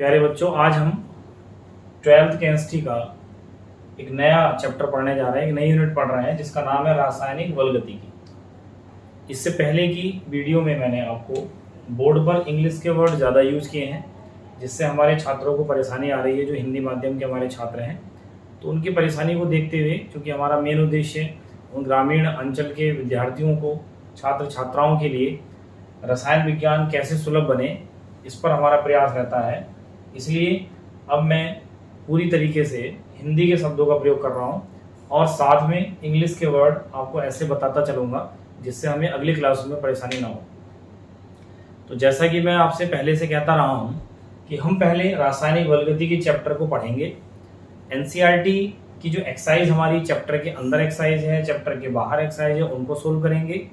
प्यारे बच्चों, आज हम 12th केमिस्ट्री का एक नया चैप्टर पढ़ने जा रहे हैं, एक नई यूनिट पढ़ रहे हैं जिसका नाम है रासायनिक बलगतिकी। इससे पहले की वीडियो में मैंने आपको बोर्ड पर इंग्लिश के वर्ड ज़्यादा यूज़ किए हैं, जिससे हमारे छात्रों को परेशानी आ रही है। जो हिंदी माध्यम के हमारे छात्र हैं, तो उनकी परेशानी को देखते हुए, क्योंकि हमारा मेन उद्देश्य उन ग्रामीण अंचल के विद्यार्थियों को, छात्र छात्राओं के लिए रसायन विज्ञान कैसे सुलभ बने, इस पर हमारा प्रयास रहता है। इसलिए अब मैं पूरी तरीके से हिंदी के शब्दों का प्रयोग कर रहा हूँ और साथ में इंग्लिश के वर्ड आपको ऐसे बताता चलूँगा जिससे हमें अगली क्लास में परेशानी ना हो। तो जैसा कि मैं आपसे पहले से कहता रहा हूँ कि हम पहले रासायनिक बलगतिकी चैप्टर को पढ़ेंगे। एनसीईआरटी की जो एक्सरसाइज हमारी चैप्टर के अंदर एक्सरसाइज है, चैप्टर के बाहर एक्सरसाइज है, उनको सोल्व करेंगे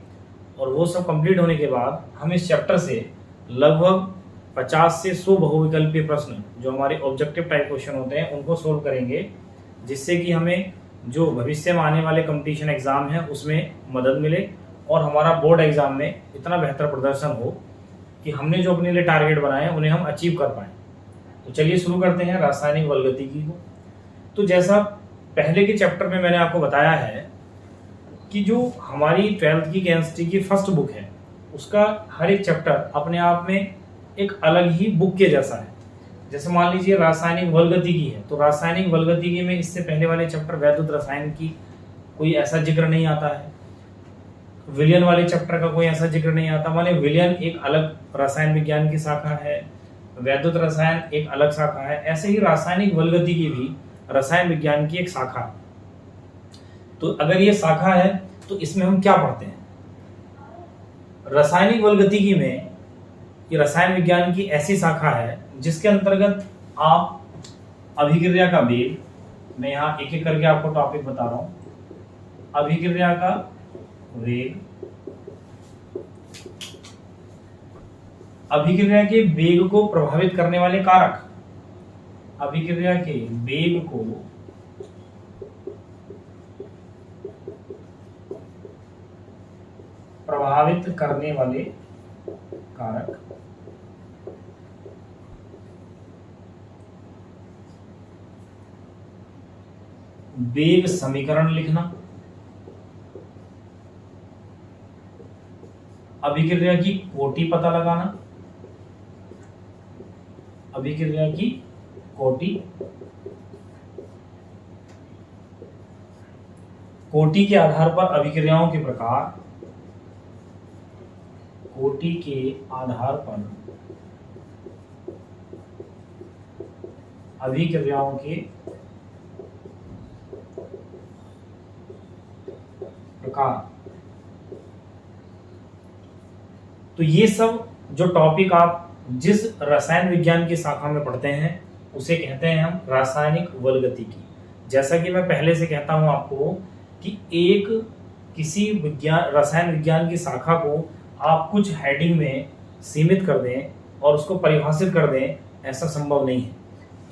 और वो सब कंप्लीट होने के बाद हम इस चैप्टर से लगभग 50 से 100 बहुविकल्पीय प्रश्न, जो हमारे ऑब्जेक्टिव टाइप क्वेश्चन होते हैं, उनको सोल्व करेंगे, जिससे कि हमें जो भविष्य में आने वाले कंपटीशन एग्जाम है उसमें मदद मिले और हमारा बोर्ड एग्जाम में इतना बेहतर प्रदर्शन हो कि हमने जो अपने लिए टारगेट बनाए हैं उन्हें हम अचीव कर पाएँ। तो चलिए शुरू करते हैं रासायनिक बलगतिकी को। तो जैसा पहले के चैप्टर में मैंने आपको बताया है कि जो हमारी 12th की केमिस्ट्री की फर्स्ट बुक है, उसका हर एक चैप्टर अपने आप में एक अलग ही बुक के जैसा है। जैसे मान लीजिए रासायनिक बलगतिकी है, तो रासायनिक बलगतिकी में इससे पहले वाले चैप्टर वैद्युत रसायन की कोई ऐसा जिक्र नहीं आता है। विलयन वाले चैप्टर का कोई ऐसा जिक्र नहीं आता। माने विलयन एक अलग रसायन विज्ञान की शाखा है, वैद्युत रसायन एक अलग शाखा है। ऐसे ही रासायनिक बलगतिकी भी रसायन विज्ञान की एक शाखा है। तो अगर ये शाखा है तो इसमें हम क्या पढ़ते हैं? रासायनिक बलगतिकी में ये रसायन विज्ञान की ऐसी शाखा है जिसके अंतर्गत आप अभिक्रिया का वेग, मैं यहाँ एक एक करके आपको टॉपिक बता रहा हूं, अभिक्रिया का वेग, अभिक्रिया के वेग को प्रभावित करने वाले कारक, अभिक्रिया के वेग को प्रभावित करने वाले कारक, वेग समीकरण लिखना, अभिक्रिया की कोटि पता लगाना, अभिक्रिया की कोटि, कोटि के आधार पर अभिक्रियाओं के प्रकार, कोटि के आधार पर अभिक्रियाओं के प्रकार। तो ये सब जो टॉपिक आप जिस रसायन विज्ञान की शाखा में पढ़ते हैं उसे कहते हैं हम रासायनिक बलगतिकी। जैसा कि मैं पहले से कहता हूं आपको कि एक किसी विज्ञान, रसायन विज्ञान की शाखा को आप कुछ हेडिंग में सीमित कर दें और उसको परिभाषित कर दें, ऐसा संभव नहीं है।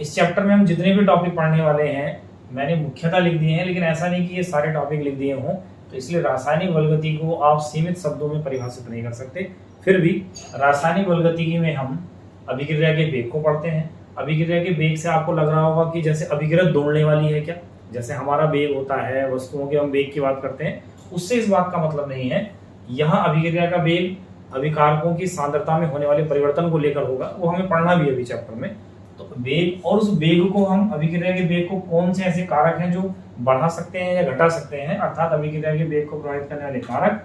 इस चैप्टर में हम जितने भी टॉपिक पढ़ने वाले हैं मैंने मुख्यतः लिख दिए हैं, लेकिन ऐसा नहीं कि ये सारे टॉपिक लिख दिए हों। तो इसलिए रासायनिक बलगतिकी को आप सीमित शब्दों में परिभाषित नहीं कर सकते। फिर भी रासायनिक बलगतिकी में हम अभिक्रिया के वेग को पढ़ते हैं। अभिक्रिया के वेग से आपको लग रहा होगा कि जैसे अभिक्रिया दौड़ने वाली है क्या, जैसे हमारा वेग होता है, वस्तुओं के हम वेग की बात करते हैं, उससे इस बात का मतलब नहीं है। यहाँ अभिक्रिया का वेग अभिकारकों की सांद्रता में होने वाले परिवर्तन को लेकर होगा, वो हमें पढ़ना भी है अभी चैप्टर में। तो वेग, और उस वेग को हम, अभिक्रिया के वेग को कौन से ऐसे कारक हैं जो बढ़ा सकते हैं या घटा सकते हैं, अर्थात अभिक्रिया के वेग को प्रभावित करने वाले कारक,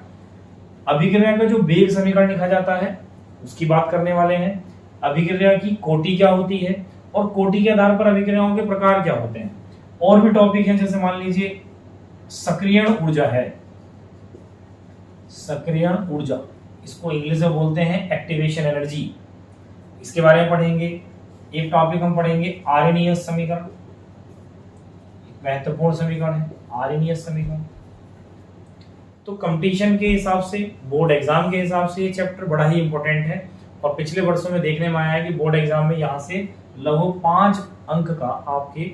अभिक्रिया का जो वेग समीकरण लिखा जाता है उसकी बात करने वाले हैं। अभिक्रिया की कोटि क्या होती है और कोटि के आधार पर अभिक्रियाओं के प्रकार क्या होते हैं। और भी टॉपिक हैं, जैसे मान लीजिए सक्रियण ऊर्जा है, सक्रियण ऊर्जा, इसको इंग्लिश में बोलते हैं एक्टिवेशन एनर्जी, इसके बारे में पढ़ेंगे। एक टॉपिक हम पढ़ेंगे आर्हेनियस समीकरण, महत्वपूर्ण समीकरण है आर्हेनियस समीकरण। तो कंपटीशन के हिसाब से, बोर्ड एग्जाम के हिसाब से ये चैप्टर बड़ा ही इंपॉर्टेंट है और पिछले वर्षों में देखने में आया है कि बोर्ड एग्जाम में यहाँ से लगभग 5 अंक का आपके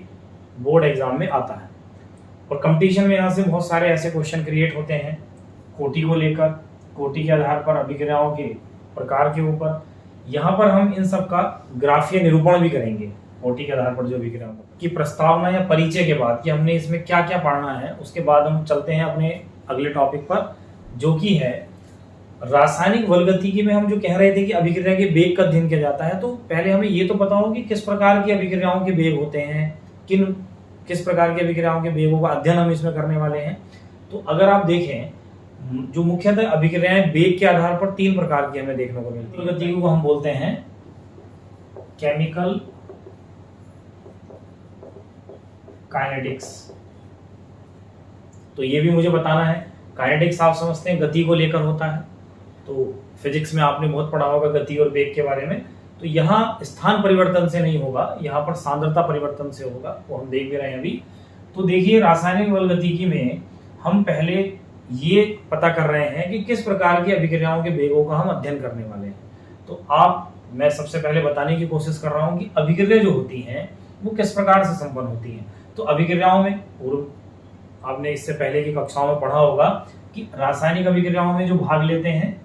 बोर्ड एग्जाम में आता है। और कंपटीशन में यहाँ से बहुत सारे ऐसे क्वेश्चन क्रिएट होते हैं कोटि को लेकर, कोटि के आधार पर अभिक्रियाओं के प्रकार के ऊपर, यहाँ पर हम इन सब का ग्राफीय निरूपण भी करेंगे ओटी के आधार पर जो अभिक्रियाओं की प्रस्तावना या परिचय के बाद कि हमने इसमें क्या क्या पढ़ना है, उसके बाद हम चलते हैं अपने अगले टॉपिक पर, जो कि है रासायनिक बलगतिकी में हम जो कह रहे थे कि अभिक्रिया के वेग का अध्ययन किया जाता है। तो पहले हमें ये तो पता हो कि किस प्रकार की अभिक्रियाओं के वेग होते हैं, किस प्रकार की अभिक्रियाओं के वेगों का अध्ययन हम इसमें करने वाले हैं। तो अगर आप देखें, जो मुख्यतः अभिक्रियाएं वेग के आधार पर 3 प्रकार की हमें देखने को मिलती है। बलगतिकी को हम बोलते हैं केमिकल काइनेटिक्स। तो ये भी मुझे बताना है, काइनेटिक्स आप समझते हैं गति को लेकर होता है, तो फिजिक्स में आपने बहुत पढ़ा होगा गति और वेग के बारे में। तो यहाँ स्थान परिवर्तन से नहीं होगा, यहाँ पर सांद्रता परिवर्तन से होगा, वो हम देख भी रहे हैं अभी। तो देखिए, रासायनिक बलगतिकी में हम पहले ये पता कर रहे हैं कि किस प्रकार की अभिक्रियाओं के वेगों का हम अध्ययन करने वाले हैं। तो मैं सबसे पहले बताने की कोशिश कर रहा हूँ कि अभिक्रिया जो होती हैं वो किस प्रकार से संपन्न होती हैं। तो अभिक्रियाओं में, पूर्व आपने इससे पहले की कक्षाओं में पढ़ा होगा कि रासायनिक अभिक्रियाओं में जो भाग लेते हैं,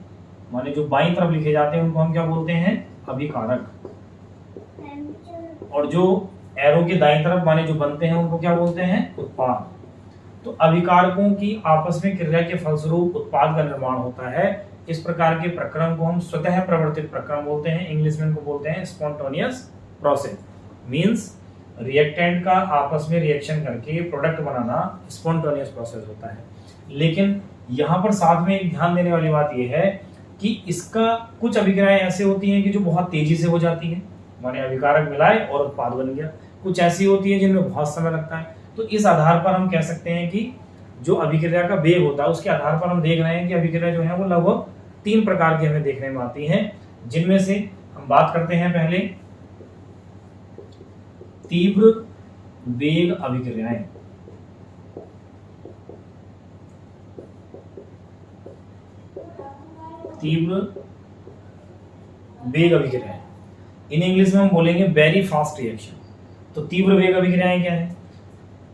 माने जो बाईं तरफ लिखे जाते हैं, उनको हम क्या बोलते हैं, अभिकारक। और जो एरो के दाईं तरफ माने जो बनते हैं, उनको क्या बोलते हैं, उत्पाद। तो अभिकारकों की आपस में क्रिया के फलस्वरूप उत्पाद का निर्माण होता है। इस प्रकार के प्रक्रम को हम स्वतः प्रवर्तित प्रक्रम बोलते हैं, इंग्लिश में इनको बोलते हैं स्पॉन्टेनियस प्रोसेस। मींस रिएक्टेंट का आपस में रिएक्शन करके प्रोडक्ट बनाना स्पॉन्टेनियस प्रोसेस होता है। लेकिन यहाँ पर साथ में एक ध्यान देने वाली बात यह है कि इसका कुछ अभिक्रियाएं ऐसे होती हैं कि जो बहुत तेजी से हो जाती हैं, माने अभिकारक मिलाए और उत्पाद बन गया। कुछ ऐसी होती है जिनमें बहुत समय लगता है। तो इस आधार पर हम कह सकते हैं कि जो अभिक्रिया का वेग होता है उसके आधार पर हम देख रहे हैं कि अभिक्रिया जो है वो लगभग 3 प्रकार की हमें देखने में आती हैं, जिनमें से हम बात करते हैं पहले तीव्र वेग अभिक्रियाएं। तीव्र वेग अभिक्रियाएं, इन इंग्लिश में हम बोलेंगे वेरी फास्ट रिएक्शन। तो तीव्र वेग अभिक्रियाएं क्या है?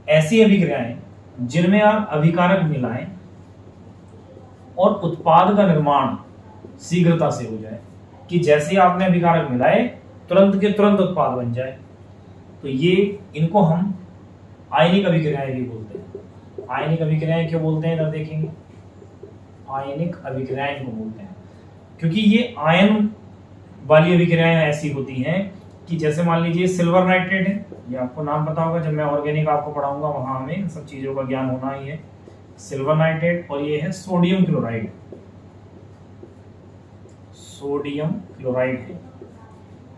ऐसी अभिक्रियाएं जिनमें आप अभिकारक मिलाएं और उत्पाद का निर्माण शीघ्रता से हो जाए, कि जैसे आपने अभिकारक मिलाए तुरंत के तुरंत उत्पाद बन जाए। तो ये इनको हम आयनिक अभिक्रियाएं भी बोलते हैं। आयनिक अभिक्रियाएं क्यों बोलते हैं, इधर देखेंगे, आयनिक अभिक्रियाएं इनको बोलते हैं क्योंकि ये आयन वाली अभिक्रियाएं ऐसी होती हैं कि जैसे मान लीजिए सिल्वर नाइट्रेट है, ये आपको नाम पता होगा, जब मैं ऑर्गेनिक आपको पढ़ाऊंगा वहां हमें इन सब चीजों का ज्ञान होना ही है। सिल्वर नाइट्रेट, और ये है सोडियम क्लोराइड। सोडियम क्लोराइड है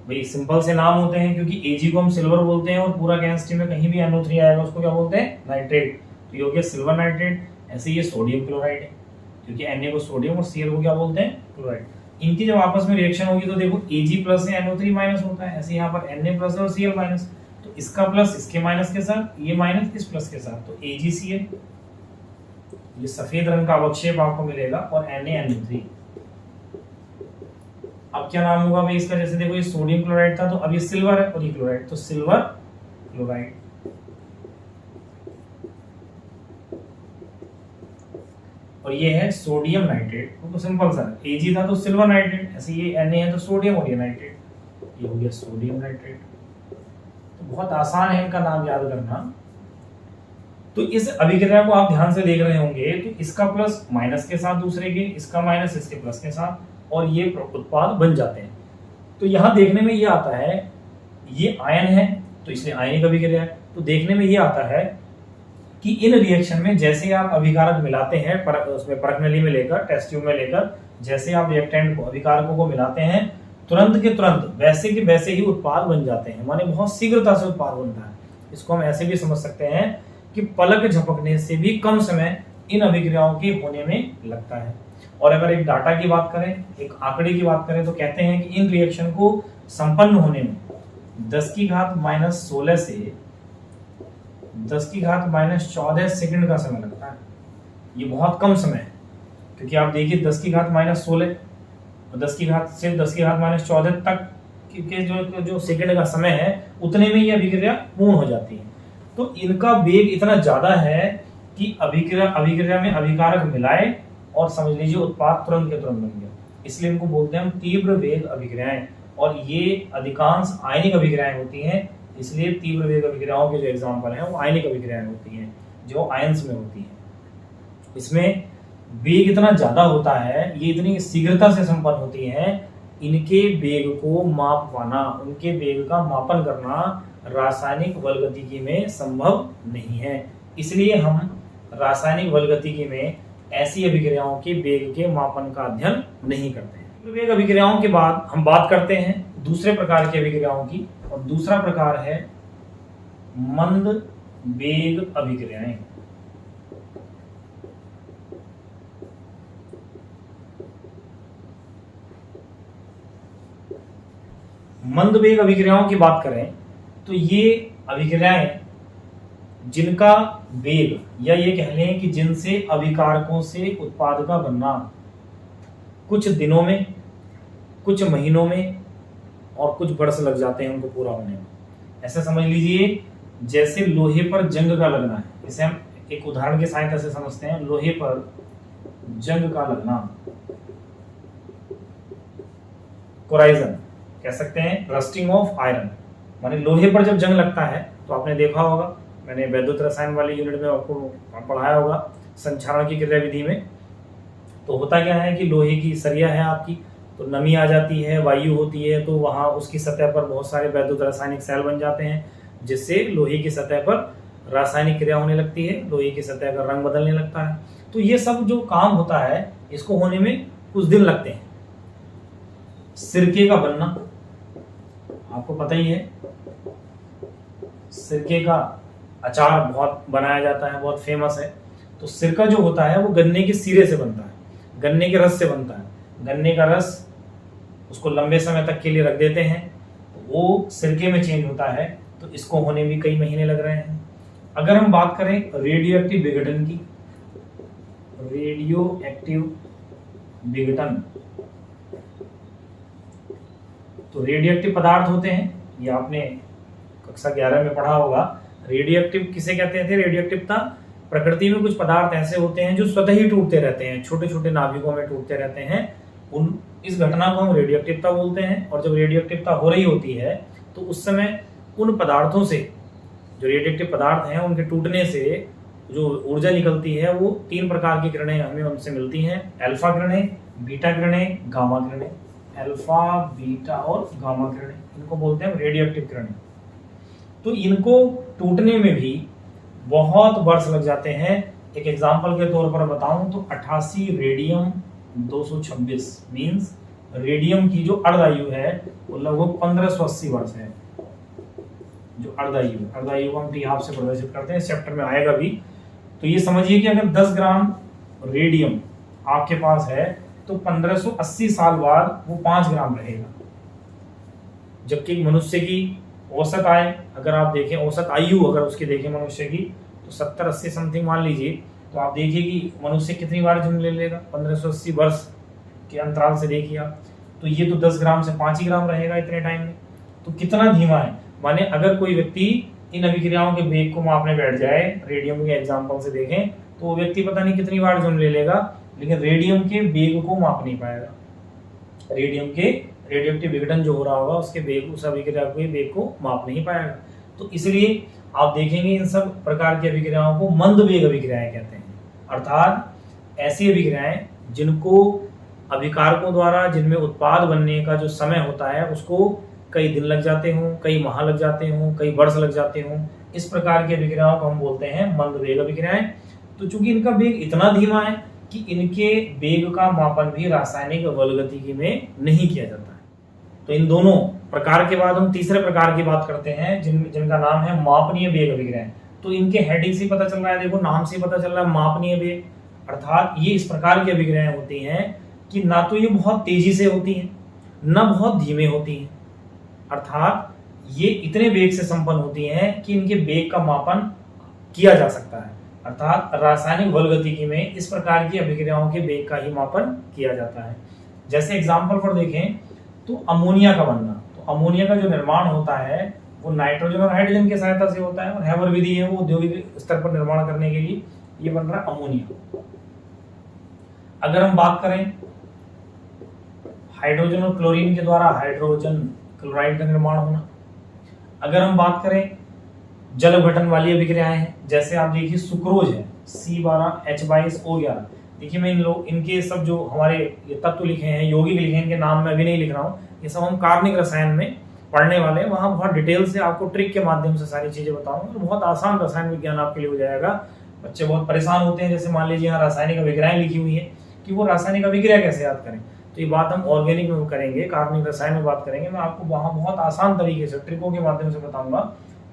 भाई, सिंपल से नाम होते हैं क्योंकि Ag को हम सिल्वर बोलते हैं और पूरा केमिस्ट्री में कहीं भी NO3 आएगा उसको क्या बोलते हैं, नाइट्रेट। तो ये हो गया सिल्वर नाइट्रेट। ऐसे ये सोडियम क्लोराइड है क्योंकि Na को सोडियम और Cl को क्या बोलते हैं, क्लोराइड। इनकी जब आपस में रिएक्शन होगी तो देखो Ag प्लस से NO3 माइनस होता है, ऐसे यहाँ पर Na प्लस और Cl माइनस। तो इसका प्लस इसके माइनस के साथ, ये माइनस इस प्लस के साथ, तो AgCl, ये सफेद रंग का अवक्षेप आपको मिलेगा, और NaNO3। अब क्या नाम होगा भाई इसका, जैसे देखो ये सोडियम क्लोराइड था, तो अब ये सिल्वर है और ये क्लोराइड, तो सिल्वर क्लोराइड। और ये है सोडियम नाइट्रेट, तो सिंपल सा Ag था तो सिल्वर नाइट्रेट, ऐसे ये Na है तो सोडियम और ये नाइट्रेट, ये हो गया सोडियम नाइट्रेट। तो बहुत आसान है इनका नाम याद करना। तो इस अभिक्रिया को आप ध्यान से देख रहे होंगे, तो इसका प्लस माइनस के साथ दूसरे के, इसका माइनस इसके प्लस के साथ, और ये उत्पाद बन जाते हैं। तो यहाँ देखने में ये आता है, ये आयन है तो इसलिए आयनिक अभिक्रिया है। तो देखने में ये आता है कि इन रिएक्शन में जैसे आप अभिकारक मिलाते हैं, उसमें परख नली में लेकर, टेस्ट ट्यूब में लेकर, जैसे आप रिएक्टेंट को, अभिकारकों को मिलाते हैं, तुरंत के तुरंत वैसे के वैसे ही उत्पाद बन जाते हैं, माने बहुत शीघ्रता से उत्पाद बनता है। इसको हम ऐसे भी समझ सकते हैं कि पलक झपकने से भी कम समय इन अभिक्रियाओं के होने में लगता है। और अगर एक डाटा की बात करें, एक आंकड़े की बात करें, तो कहते हैं कि इन रिएक्शन को संपन्न होने में 10⁻⁻16 से 10⁻14 सेकंड का समय लगता है। ये बहुत कम समय है, क्योंकि आप देखिए 10⁻16 और 10⁻14 तक के जो सेकंड का समय है, उतने में ये अभिक्रिया पूर्ण हो जाती है। तो इनका वेग इतना ज्यादा है कि अभिक्रिया में अभिकारक मिलाए और समझ लीजिए उत्पाद तुरंत के तुरंत बन गया, इसलिए इनको बोलते हैं हम तीव्र वेग अभिक्रियाएं। और ये अधिकांश आयनिक अभिक्रियाएं होती हैं, इसलिए तीव्र वेग अभिक्रियाओं के जो एग्जाम्पल हैं वो आयनिक अभिक्रियाएं होती हैं जो आयंस में होती हैं। इसमें वेग इतना ज्यादा होता है, ये इतनी शीघ्रता से संपन्न होती हैं, इनके वेग को माप पाना, उनके वेग का मापन करना रासायनिक बलगतिकी में संभव नहीं है। इसलिए हम रासायनिक बलगतिकी में ऐसी अभिक्रियाओं के वेग के मापन का अध्ययन नहीं करते हैं। वेग अभिक्रियाओं के बाद हम बात करते हैं दूसरे प्रकार की अभिक्रियाओं की, और दूसरा प्रकार है मंद वेग अभिक्रियाएं। मंद वेग अभिक्रियाओं की बात करें तो ये अभिक्रियाएं जिनका वेग, या ये कह लें कि जिनसे अभिकारकों से उत्पाद का बनना कुछ दिनों में, कुछ महीनों में और कुछ वर्ष लग जाते हैं उनको पूरा होने में। ऐसे समझ लीजिए जैसे लोहे पर जंग का लगना है, इसे हम एक उदाहरण की सहायता से समझते हैं। लोहे पर जंग का लगना, कोराइजन कह सकते हैं, रस्टिंग ऑफ आयरन, माने लोहे पर जब जंग लगता है तो आपने देखा होगा, मैंने वैद्युत रसायन वाली यूनिट में आपको पढ़ाया होगा संक्षारण की क्रियाविधि में। तो होता क्या है कि लोहे की सरिया है आपकी, तो नमी आ जाती है, वायु होती है, तो वहां उसकी सतह पर बहुत सारे वैद्युत रासायनिक सेल बन जाते हैं, जिससे लोहे की सतह पर रासायनिक क्रिया होने लगती है, लोहे की सतह का रंग बदलने लगता है। तो ये सब जो काम होता है इसको होने में कुछ दिन लगते हैं। सिरके का बनना आपको पता ही है, सिरके का अचार बहुत बनाया जाता है, बहुत फेमस है। तो सिरका जो होता है वो गन्ने के सिरे से बनता है, गन्ने के रस से बनता है। गन्ने का रस उसको लंबे समय तक के लिए रख देते हैं, तो वो सिरके में चेंज होता है, तो इसको होने में कई महीने लग रहे हैं। अगर हम बात करें रेडियो एक्टिव विघटन की, रेडियो एक्टिव विघटन, तो रेडियो एक्टिव पदार्थ होते हैं, ये आपने कक्षा 11 में पढ़ा होगा। रेडियो एक्टिव किसे कहते थे? रेडियो एक्टिवता प्रकृति में कुछ पदार्थ ऐसे होते हैं जो स्वतः ही टूटते रहते हैं, छोटे छोटे नाभिकों में टूटते रहते हैं, इस घटना को हम रेडियो एक्टिवता बोलते हैं। और जब रेडियो एक्टिवता हो रही होती है तो उस समय उन पदार्थों से, जो रेडियो एक्टिव पदार्थ हैं, उनके टूटने से जो ऊर्जा निकलती है वो 3 प्रकार की किरणें हमें उनसे मिलती हैं। अल्फा किरणें, बीटा किरणें, गामा किरणें। अल्फा, बीटा और गामा किरणें, इनको बोलते हैं रेडियो एक्टिव किरणें। तो इनको टूटने में भी बहुत वर्ष लग जाते हैं। एक एग्जांपल के तौर पर बताऊं तो 88 रेडियम 226 मींस रेडियम की जो अर्धायु है वो लगभग 1580 वर्ष है। जो अर्धायु को हम टी हाफ से प्रदर्शित करते हैं, इस चैप्टर में आएगा भी। तो ये समझिए कि अगर 10 ग्राम रेडियम आपके पास है तो 1580 साल बाद वो 5 ग्राम रहेगा। जबकि मनुष्य की औसत आय अगर आप देखें, औसत आयु अगर उसकी देखें मनुष्य की, तो 70-80 समथिंग मान लीजिए, तो आप देखिए कि मनुष्य कितनी बार जन्म ले लेगा 1580 वर्ष के अंतराल से देखिए आप। तो ये तो 10 ग्राम से 5 ही ग्राम रहेगा इतने टाइम में। तो कितना धीमा है, माने अगर कोई व्यक्ति इन अभिक्रियाओं के वेग को मापने बैठ जाए, रेडियम के एग्जाम्पल से देखें, तो वो व्यक्ति पता नहीं कितनी बार जन्म ले लेगा, लेकिन रेडियम के वेग को माप नहीं पाएगा। रेडियम के रेडियोएक्टिव विघटन जो हो रहा होगा उसके वेग, उस अभिक्रिया के वेग को माप नहीं पाएगा। तो इसलिए आप देखेंगे इन सब प्रकार की अभिक्रियाओं को मंद वेग अभिक्रियाएं कहते हैं। अर्थात ऐसी अभिक्रियाएं जिनको अभिकारकों द्वारा, जिनमें उत्पाद बनने का जो समय होता है उसको कई दिन लग जाते हों, कई माह लग जाते हों, कई वर्ष लग जाते हों, इस प्रकार की अभिक्रियाओं को हम बोलते हैं मंद वेग अभिक्रियाएं। तो चूंकि इनका वेग इतना धीमा है कि इनके वेग का मापन भी रासायनिक बलगतिकी में नहीं किया जाता है। तो इन दोनों प्रकार के बाद हम तीसरे प्रकार की बात करते हैं जिनका नाम है मापनीय वेग अभिक्रियाएं। तो इनके हेडिंग से पता चल रहा है, देखो नाम से पता चल रहा है मापनीय वेग, अर्थात ये इस प्रकार की अभिक्रियाएं होती हैं कि ना तो ये बहुत तेजी से होती हैं, ना बहुत धीमे होती हैं, अर्थात ये इतने वेग से संपन्न होती हैं कि इनके वेग का मापन किया जा सकता है। अर्थात रासायनिक बलगतिकी में इस प्रकार की अभिक्रियाओं के वेग का ही मापन किया जाता है। जैसे एग्जाम्पल पर देखें तो अमोनिया का बनना, तो अमोनिया का जो निर्माण होता है वो नाइट्रोजन और हाइड्रोजन की सहायता से होता है, और हैबर विधि है वो औद्योगिक स्तर पर निर्माण करने के लिए ये बन रहा है अमोनिया। अगर हम बात करें हाइड्रोजन और क्लोरीन के द्वारा हाइड्रोजन क्लोराइड का निर्माण होना। अगर हम बात करें जल अपघटन वाली अभिक्रियाएं हैं, जैसे आप देखिए सुक्रोज है C12H22O11। देखिए मैं इनके सब जो हमारे ये तत्व लिखे हैं, यौगिक लिखे हैं, इनके नाम मैं अभी नहीं लिख रहा हूँ, ये सब हम कार्बनिक रसायन में पढ़ने वाले हैं। वहाँ बहुत डिटेल से आपको ट्रिक के माध्यम से सारी चीजें बताऊंगा और बहुत आसान रसायन विज्ञान आपके लिए हो जाएगा। बच्चे बहुत परेशान होते हैं, जैसे मान लीजिए यहाँ रासायनिक अभिक्रियाएं लिखी हुई है कि वो रासायनिक अभिक्रिया कैसे याद करें। तो ये बात हम ऑर्गेनिक में करेंगे, कार्बनिक रसायन में बात करेंगे। मैं आपको वहाँ बहुत आसान तरीके से ट्रिकों के माध्यम से बताऊंगा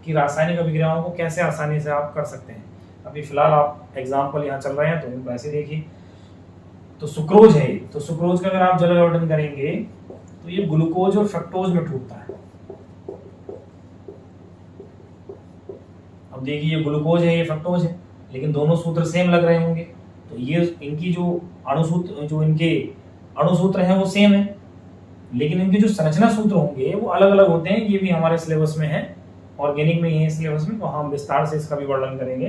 कि रासायनिक अभिक्रियाओं को कैसे आसानी से आप कर सकते हैं। अभी फिलहाल आप एग्जाम्पल यहाँ चल रहे हैं तो इनको ऐसे देखिए। तो सुक्रोज है, तो सुक्रोज का अगर आप जल अपघटन करेंगे तो ये ग्लूकोज और फ्रक्टोज में टूटता है। अब देखिए ये ग्लूकोज है, ये फ्रक्टोज है, लेकिन दोनों सूत्र सेम लग रहे होंगे। तो ये इनकी जो इनके अणुसूत्र हैं वो सेम है, लेकिन इनके जो संरचना सूत्र होंगे वो अलग अलग होते हैं। ये भी हमारे सिलेबस में है, ऑर्गेनिक में ही है सिलेबस में, वहां हम विस्तार से इसका भी वर्णन करेंगे।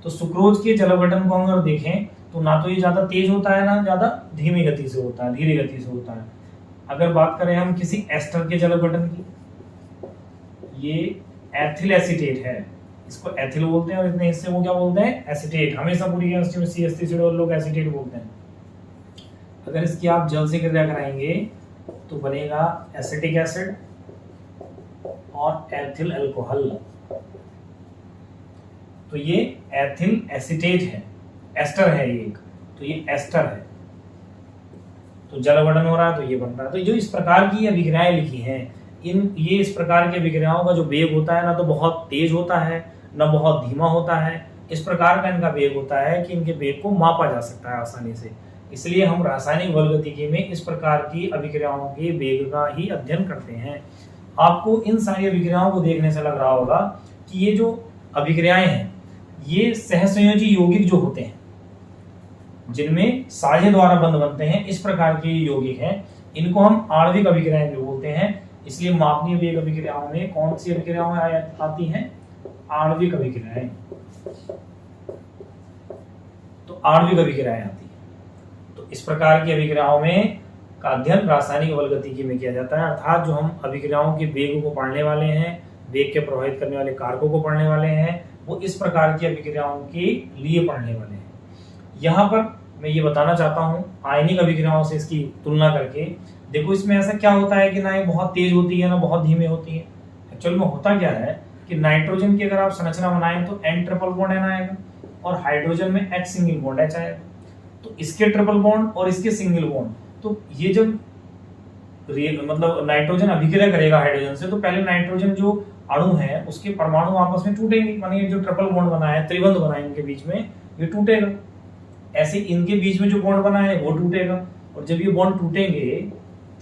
तो सुक्रोज के जल अपघटन को अगर देखें तो ना तो ये ज्यादा तेज होता है, ना ज्यादा धीमी गति से होता है, धीरे गति से होता है। अगर बात करें हम किसी एस्टर के जल अपघटन की, ये एथिल एसीटेट है, इसको एथिल बोलते हैं, और इतने हिस्से को क्या बोलते हैं, एसीटेट। हमेशा पूरी केमिस्ट्री में CH3 लोग एसीटेट बोलते हैं। अगर इसकी आप जल से क्रिया कराएंगे तो बनेगा एसिटिक एसिड और एथिल अल्कोहल। तो ये एथिल एसीटेट है, एस्टर है ये एक, तो ये एस्टर है। तो जल अपघटन हो रहा है तो ये बन रहा है। तो जो इस प्रकार की अभिक्रियाएं लिखी हैं, ये इस प्रकार की अभिक्रियाओं का जो वेग होता है ना तो बहुत तेज होता है, ना बहुत धीमा होता है। इस प्रकार का इनका वेग होता है कि इनके वेग को मापा जा सकता है आसानी से। इसलिए हम रासायनिक बलगतिकी में इस प्रकार की अभिक्रियाओं के वेग का ही अध्ययन करते हैं। आपको इन सारी अभिक्रियाओं को देखने से लग रहा होगा कि ये जो अभिक्रियाएं हैं ये सहसंयोजी यौगिक जो होते हैं, जिनमें साझे द्वारा बंध बनते हैं, इस प्रकार के यौगिक हैं, इनको हम आणविक अभिक्रियाएं भी बोलते हैं। इसलिए मापनीय वेग अभिक्रियाओं में कौन सी अभिक्रियाएं आती हैं, आणविक अभिक्रियाएं। तो आणविक अभिक्रियाएं आती है। तो इस प्रकार की अभिक्रियाओं में का अध्ययन रासायनिक बलगतिकी में किया जाता है, अर्थात जो हम अभिक्रियाओं के वेग को पढ़ने वाले हैं, वेग के प्रभावित करने वाले कारकों को पढ़ने वाले हैं, वो इस प्रकार की अभिक्रियाओं के लिए पढ़ने वाले हैं। यहाँ पर मैं ये बताना चाहता हूँ आयनिक अभिक्रियाओं से इसकी तुलना करके। देखो इसमें ऐसा क्या होता है कि ना ये बहुत तेज होती है ना बहुत धीमे होती है। एक्चुअल में होता क्या है कि नाइट्रोजन की अगर आप संरचना बनाएं तो N ट्रिपल बॉन्ड N आएगा और हाइड्रोजन में H सिंगल बॉन्ड H आएगा। तो इसके ट्रिपल बॉन्ड और इसके सिंगल बॉन्ड, तो ये जब मतलब नाइट्रोजन अभिक्रिया करेगा हाइड्रोजन से, तो पहले नाइट्रोजन जो अणु है उसके परमाणु आपस में टूटेंगे, मानिए जो ट्रिपल बॉन्ड बना है, त्रिबंध बना है इनके बीच में, ये टूटेगा। ऐसे इनके बीच में जो बॉन्ड बना है वो टूटेगा, और जब ये बॉन्ड टूटेंगे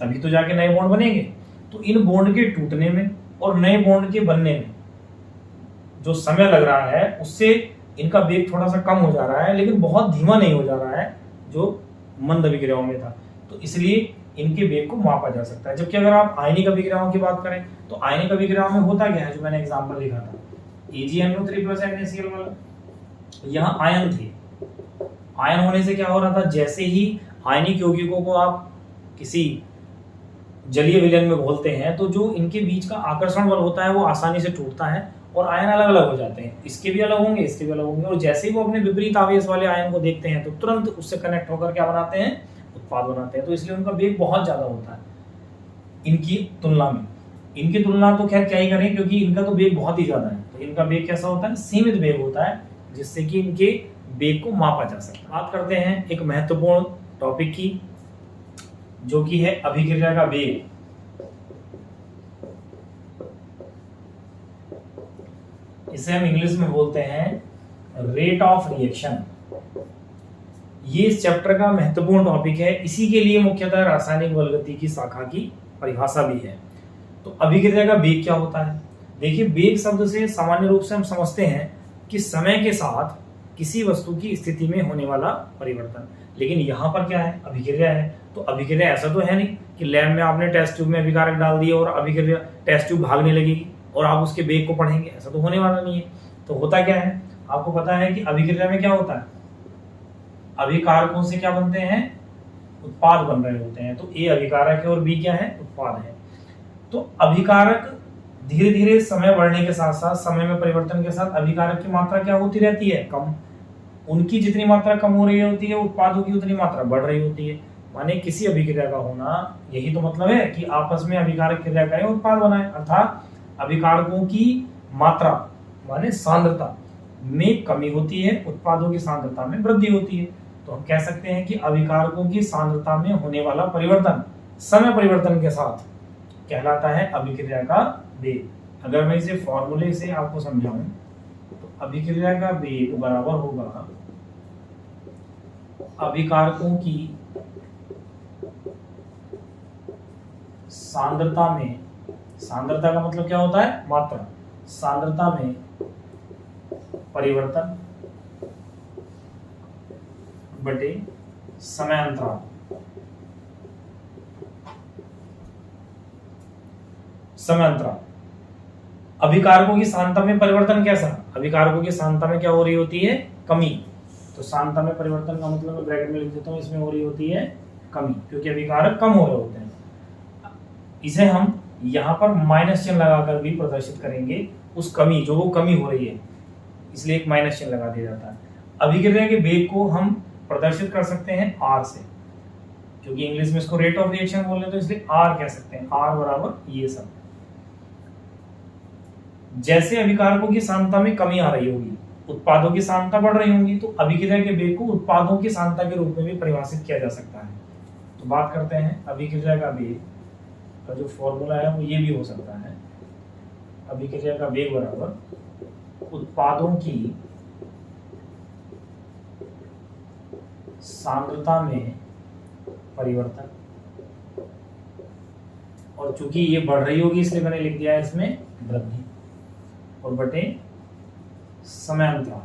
तभी तो जाके नए बॉन्ड बनेंगे। तो इन बॉन्ड के टूटने में और नए बॉन्ड के बनने में जो समय लग रहा है उससे इनका वेग थोड़ा सा कम हो जा रहा है, लेकिन बहुत धीमा नहीं हो जा रहा है जो मंद अभिक्रियाओं में था। तो इसलिए इनके वेग को मापा जा सकता है। जबकि अगर आप आयनिक अभिक्रियाओं की बात करें तो आयनिक अभिक्रियाओं में होता क्या है, जो मैंने एग्जांपल लिखा था AgNO3 + NaCl वाला, यहाँ आयन थे। आयन होने से क्या हो रहा था, जैसे ही आयनिक यौगिकों को आप किसी जलीय विलयन में घोलते हैं तो जो इनके बीच का आकर्षण बल होता है वो आसानी से टूटता है और आयन अलग अलग हो जाते हैं। इसके भी अलग होंगे, इसके भी अलग होंगे, और जैसे ही वो अपने विपरीत आवेश वाले आयन को देखते हैं तो तुरंत उससे कनेक्ट होकर क्या बनाते हैं, उत्पाद बनाते हैं। तो इसलिए उनका वेग बहुत ज्यादा होता है इनकी तुलना में। इनकी तुलना तो खैर क्या ही करें, क्योंकि इनका तो वेग बहुत ही ज्यादा है। तो इनका वेग कैसा होता है, सीमित वेग होता है, जिससे कि इनके वेग को मापा जा सकता है। बात करते हैं एक महत्वपूर्ण टॉपिक की, जो कि है अभिक्रिया का वेग। इसे हम इंग्लिश में बोलते हैं रेट ऑफ रिएक्शन। ये इस चैप्टर का महत्वपूर्ण टॉपिक है। इसी के लिए मुख्यतः रासायनिक बलगति की शाखा की परिभाषा भी है। तो अभिक्रिया का वेग क्या होता है, देखिए वेग शब्द से सामान्य रूप से हम समझते हैं कि समय के साथ किसी वस्तु की स्थिति में होने वाला परिवर्तन, लेकिन यहाँ पर क्या है, अभिक्रिया है। तो अभिक्रिया ऐसा तो है नहीं कि लैब में आपने टेस्ट ट्यूब में अभिकारक डाल दिया और अभिक्रिया टेस्ट ट्यूब भागने लगेगी और आप उसके वेग को पढ़ेंगे, ऐसा तो होने वाला नहीं है। तो होता क्या है, आपको पता है कि अभिक्रिया में क्या होता है, अभिकारकों से क्या बनते हैं, उत्पाद बन रहे होते हैं। तो ए अभिकारक है और बी क्या है, उत्पाद है। तो अभिकारक धीरे धीरे समय बढ़ने के साथ साथ, समय में परिवर्तन के साथ अभिकारक की मात्रा क्या होती रहती है, कम। उनकी जितनी मात्रा कम हो रही होती है, उत्पादों की उतनी मात्रा बढ़ रही होती है। माने किसी अभिक्रिया का होना, यही तो मतलब है कि आपस में अभिकारक क्रिया करें, उत्पाद बनाए, अर्थात अभिकारकों की मात्रा माने सांद्रता में कमी होती है, उत्पादों की सांद्रता में वृद्धि होती है। तो हम कह सकते हैं कि अभिकारकों की सांद्रता में होने वाला परिवर्तन समय परिवर्तन के साथ कहलाता है अभिक्रिया का वेग। अगर मैं इसे फॉर्मूले से आपको समझाऊं तो अभिक्रिया का वेग बराबर होगा अभिकारकों की सांद्रता में, सांद्रता का मतलब क्या होता है, मात्रा, सांद्रता में परिवर्तन बटे समय अंतराल। समय अंतराल अभिकारकों की सांद्रता में परिवर्तन कैसा, अभिकारकों की सांद्रता में क्या हो रही होती है, कमी। तो सांद्रता में परिवर्तन का मतलब मैं ब्रैकेट में लिख देता हूं, इसमें हो रही होती है कमी, क्योंकि अभिकारक कम हो रहे होते हैं। इसे हम यहां पर माइनस चिन्ह लगाकर भी प्रदर्शित करेंगे, उस कमी जो वो कमी हो रही है, इसलिए एक माइनस चिन्ह लगा दिया जाता है। अभिक्रिया के वेग को हम प्रदर्शित कर सकते हैं आर से, क्योंकि इंग्लिश में इसको रेट ऑफ रिएक्शन बोल रहे तो इसलिए आर कह सकते हैं, आर बराबर ये सब। जैसे अभिकारकों की सांद्रता में कमी आ रही होगी, उत्पादों की सांद्रता बढ़ रही होंगी, तो अभिक्रिया के वेग को उत्पादों की सांद्रता के रूप में भी परिभाषित किया जा सकता है। तो बात करते हैं अभिक्रिया का वेग का जो फॉर्मूला है वो ये भी हो सकता है, अभिक्रिया का वेग बराबर उत्पादों की सांद्रता में परिवर्तन, और चूंकि ये बढ़ रही होगी इसलिए मैंने लिख दिया है इसमें वृद्धि, और बटे समय अंतराल।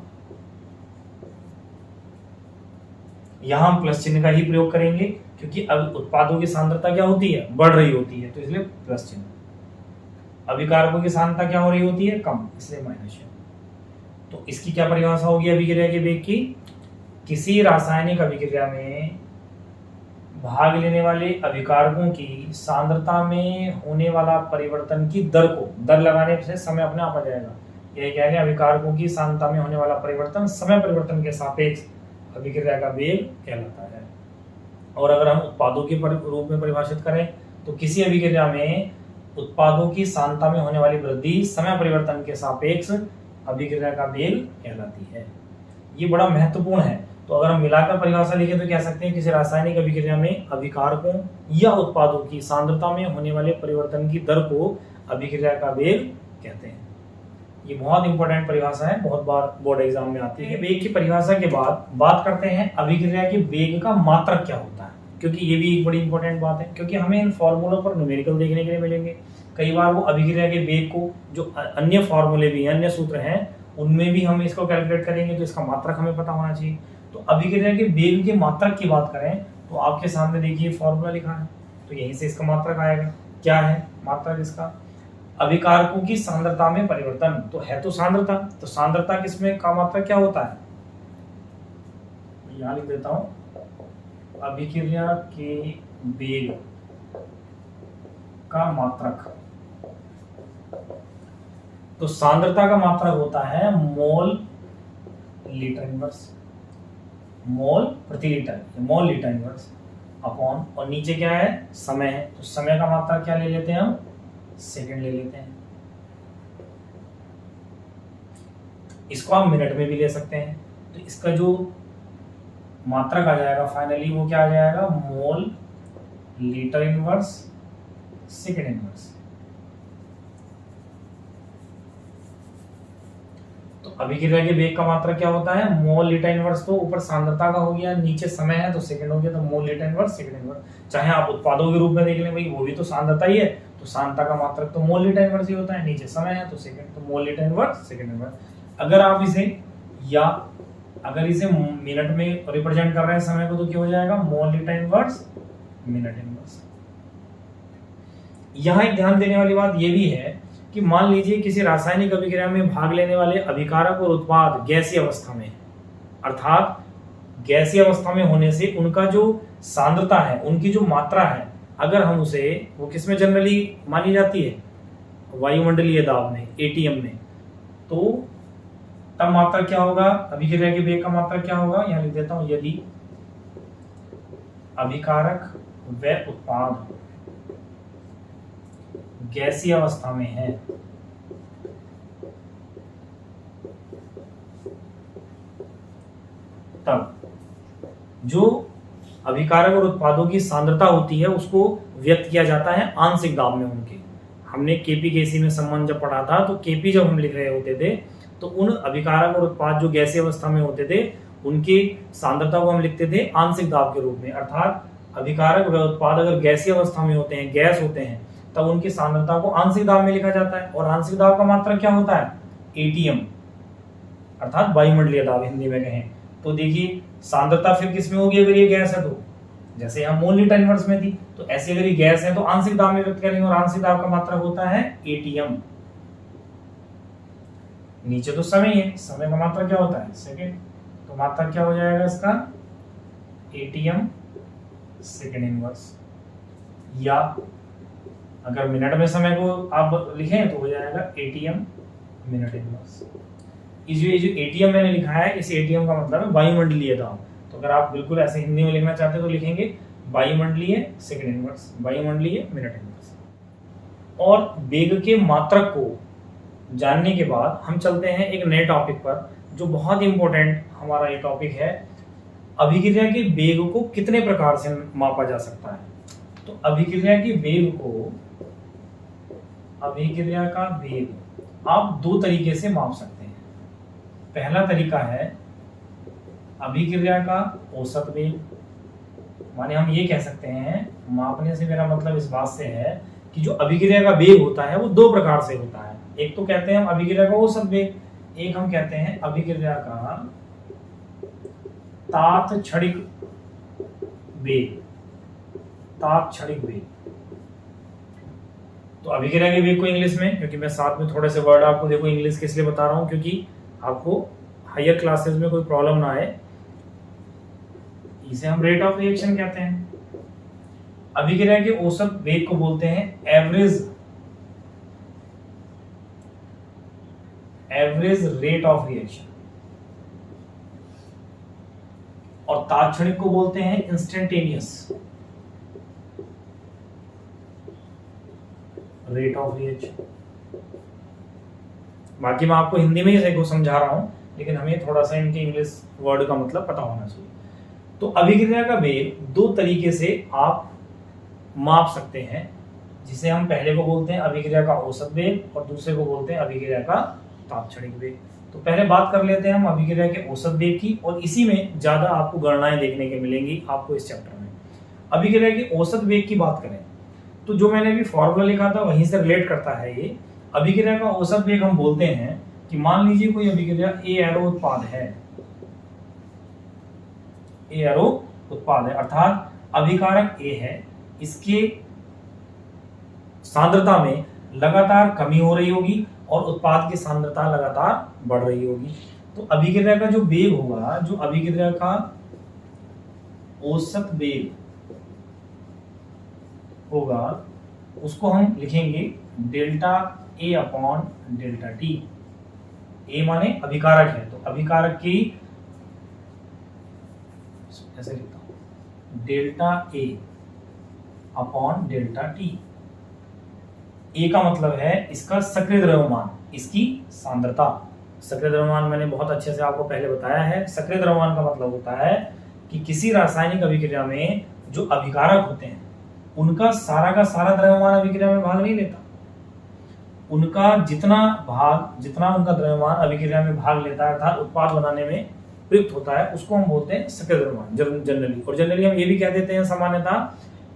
यहां हम प्लस चिन्ह का ही प्रयोग करेंगे, क्योंकि अब उत्पादों की सांद्रता क्या होती है, बढ़ रही होती है, तो इसलिए प्लस चिन्ह। अभिकारकों की सांद्रता क्या हो रही होती है, कम, इसलिए माइनस चिन्ह। तो इसकी क्या परिभाषा होगी अभिक्रिया के वेग की, किसी रासायनिक अभिक्रिया में भाग लेने वाले अभिकारकों की सांद्रता में होने वाला परिवर्तन की दर को, दर लगाने से समय अपने आप आ जाएगा, यही कह रहे हैं अभिकारकों की सांद्रता में होने वाला परिवर्तन समय परिवर्तन के सापेक्ष अभिक्रिया का वेग कहलाता है। और अगर हम उत्पादों के रूप में परिभाषित करें तो किसी अभिक्रिया में उत्पादों की सांद्रता में होने वाली वृद्धि समय परिवर्तन के सापेक्ष अभिक्रिया का वेग कहलाती है। ये बड़ा महत्वपूर्ण है। तो अगर हम मिलाकर परिभाषा लिखें तो कह सकते हैं किसी रासायनिक अभिक्रिया में अभिकारकों या उत्पादों की सांद्रता में होने वाले परिवर्तन की दर को अभिक्रिया का वेग कहते हैं। ये बहुत इंपॉर्टेंट परिभाषा है, बहुत बार बोर्ड एग्जाम में आती है। वेग की परिभाषा के बाद बात करते हैं अभिक्रिया के वेग का मात्रक क्या होता है, क्योंकि ये भी एक बड़ी इंपॉर्टेंट बात है, क्योंकि हमें इन फॉर्मूलों पर न्यूमेरिकल देखने के लिए मिलेंगे। कई बार वो अभिक्रिया के वेग को, जो अन्य फॉर्मूले भी, अन्य सूत्र हैं, उनमें भी हम इसको कैलकुलेट करेंगे, तो इसका मात्रक हमें पता होना चाहिए। तो अभिक्रिया के वेग के मात्रक की बात करें तो आपके सामने देखिए फॉर्मूला लिखा है, तो यहीं से इसका मात्रक आएगा। क्या है मात्रक इसका, अभिकारकों की सांद्रता में परिवर्तन, तो है तो सांद्रता, तो सांद्रता किसमें का मात्रक क्या होता है, यहां लिख देता हूं, अभिक्रिया के वेग का मात्रक। तो सांद्रता का मात्रक होता है मोल लीटर इनवर्स, मोल प्रति litre, mole litre inverse upon, और नीचे क्या है, समय है, तो समय का मात्रक क्या ले लेते हैं हम, सेकंड ले लेते हैं। इसको हम मिनट में भी ले सकते हैं, तो इसका जो मात्रक आ जाएगा फाइनली वो क्या आ जाएगा, mole litre inverse second inverse. तो अभिक्रिया के वेग का मात्रक क्या होता है, मोल लीटर इनवर्स, तो ऊपर सांद्रता का हो गया, नीचे समय है तो सेकंड हो गया, तो mole litre inverse second inverse. चाहे आप उत्पादों के रूप में देख लें, भाई वो भी तो सांद्रता ही है, तो सांद्रता का मात्रक तो मोल लीटर इनवर्स ही होता है, नीचे समय है तो सेकंड, तो mole litre inverse second inverse. अगर आप इसे मिनट में रिप्रेजेंट कर रहे हैं समय को, तो क्या हो जाएगा, mole litre inverse minute inverse. यहाँ एक ध्यान देने वाली बात यह भी है कि मान लीजिए किसी रासायनिक अभिक्रिया में भाग लेने वाले अभिकारक और उत्पाद गैसीय अवस्था में, अर्थात गैसीय अवस्था में होने से उनका जो सांद्रता है, उनकी जो मात्रा है, अगर हम उसे, वो किसमें जनरली मानी जाती है, वायुमंडलीय दाब में, एटीएम में, तो तब मात्रा क्या होगा, अभिक्रिया के वेग का मात्रा क्या होगा, यहां लिख देता हूं, यदि अभिकारक व उत्पाद गैसीय अवस्था में है तब जो अभिकारक और उत्पादों की सांद्रता होती है उसको व्यक्त किया जाता है आंशिक दाब में उनके। हमने केपी केसी में संबंध जब पढ़ा था, तो केपी जब हम लिख रहे होते थे तो उन अभिकारक और उत्पाद जो गैसीय अवस्था में होते थे उनकी सांद्रता को हम लिखते थे आंशिक दाब के रूप में। अर्थात अभिकारक व उत्पाद अगर गैसीय अवस्था में होते हैं, गैस होते हैं, तब उनकी सांद्रता को आंशिक दाब में लिखा जाता है। और आंशिक दाब का मात्रा क्या होता है, एटीएम, अर्थात वायुमंडलीय दाब हिंदी में कहें तो। देखिए सांद्रता फिर किसमें होगी, अगर ये गैस है तो, जैसे हम मोल लीटर इनवर्स में थी, तो ऐसे अगर ये गैस है तो आंशिक दाब में व्यक्त करेंगे, और आंशिक दाब का मात्रा होता है एटीएम। नीचे तो समय है, समय का मात्रा क्या होता है, सेकेंड, तो मात्रा क्या हो जाएगा इसका, एटीएम सेकेंड इनवर्स। या अगर मिनट में समय को आप लिखें तो हो जाएगा एटीएम मिनट इनवर्स। ये जो एटीएम मैंने लिखा है, इस एटीएम का मतलब है वायुमंडलीय दाब। तो अगर आप बिल्कुल ऐसे हिंदी में लिखना चाहते हैं तो लिखेंगे वायुमंडलीय सेकेंड इनवर्स, वायुमंडलीय मिनट इनवर्स। और वेग के मात्रक को जानने के बाद हम चलते हैं एक नए टॉपिक पर, जो बहुत इंपॉर्टेंट हमारा ये टॉपिक है, अभिक्रिया के वेग को कितने प्रकार से मापा जा सकता है। तो अभिक्रिया के वेग को, अभिक्रिया का वेग आप दो तरीके से माप सकते हैं। पहला तरीका है अभिक्रिया का औसत वेग, माने हम ये कह सकते हैं, मापने से मेरा मतलब इस बात से है कि जो अभिक्रिया का वेग होता है वो दो प्रकार से होता है। एक तो कहते हैं हम अभिक्रिया का औसत वेग, एक हम कहते हैं अभिक्रिया का तात्क्षणिक वेग, तात्क्षणिक वेग। तो अभिक्रिया के वेग को इंग्लिश में, क्योंकि मैं साथ में थोड़े से वर्ड आपको देखो इंग्लिश किस लिए बता रहा हूं, क्योंकि आपको हायर क्लासेस में कोई प्रॉब्लम ना आए, इसे हम रेट ऑफ रिएक्शन कहते हैं। अभिक्रिया के औसत वेग को बोलते हैं एवरेज रेट ऑफ रिएक्शन, और तात्क्षणिक को बोलते हैं इंस्टेंटेनियस रेट ऑफ रिएक्शन। बाकी मैं आपको हिंदी में ही समझा रहा हूं, लेकिन हमें थोड़ा सा इनके इंग्लिश वर्ड का मतलब पता होना चाहिए। तो अभिक्रिया का वेग दो तरीके से आप माप सकते हैं, जिसे हम पहले को बोलते हैं अभिक्रिया का औसत वेग और दूसरे को बोलते हैं अभिक्रिया का तात्क्षणिक वेग। तो पहले बात कर लेते हैं हम अभिक्रिया के औसत वेग की, और इसी में ज्यादा आपको गणनाएं देखने के मिलेंगी आपको इस चैप्टर में। अभिक्रिया के औसत वेग की बात करें तो जो मैंने अभी फॉर्मूला लिखा था वहीं से रिलेट करता है ये। अभिक्रिया का औसत वेग हम बोलते हैं कि मान लीजिए कोई अभिक्रिया ए एरो उत्पाद है, ए एरो उत्पाद है, अर्थात अभिकारक ए है, इसके सांद्रता में लगातार कमी हो रही होगी और उत्पाद की सांद्रता लगातार बढ़ रही होगी। तो अभिक्रिया का जो वेग होगा, जो अभिक्रिया का औसत वेग होगा, उसको हम लिखेंगे delta A upon delta T. ए माने अभिकारक है, तो अभिकारक की ऐसे लिखता हूं, delta A upon delta T. ए का मतलब है इसका सक्रिय द्रव्यमान, इसकी सांद्रता। सक्रिय द्रव्यमान मैंने बहुत अच्छे से आपको पहले बताया है। सक्रिय द्रव्यमान का मतलब होता है कि किसी रासायनिक अभिक्रिया में जो अभिकारक होते हैं उनका सारा का सारा द्रव्यमान अभिक्रिया में भाग नहीं लेता। उनका जितना उनका द्रव्यमान अभिक्रिया में भाग लेता है, अर्थात उत्पाद बनाने में प्रयुक्त होता है, उसको हम बोलते हैं सक्रिय द्रव्यमान जनरली। और जनरली हम ये भी कह देते हैं सामान्यतः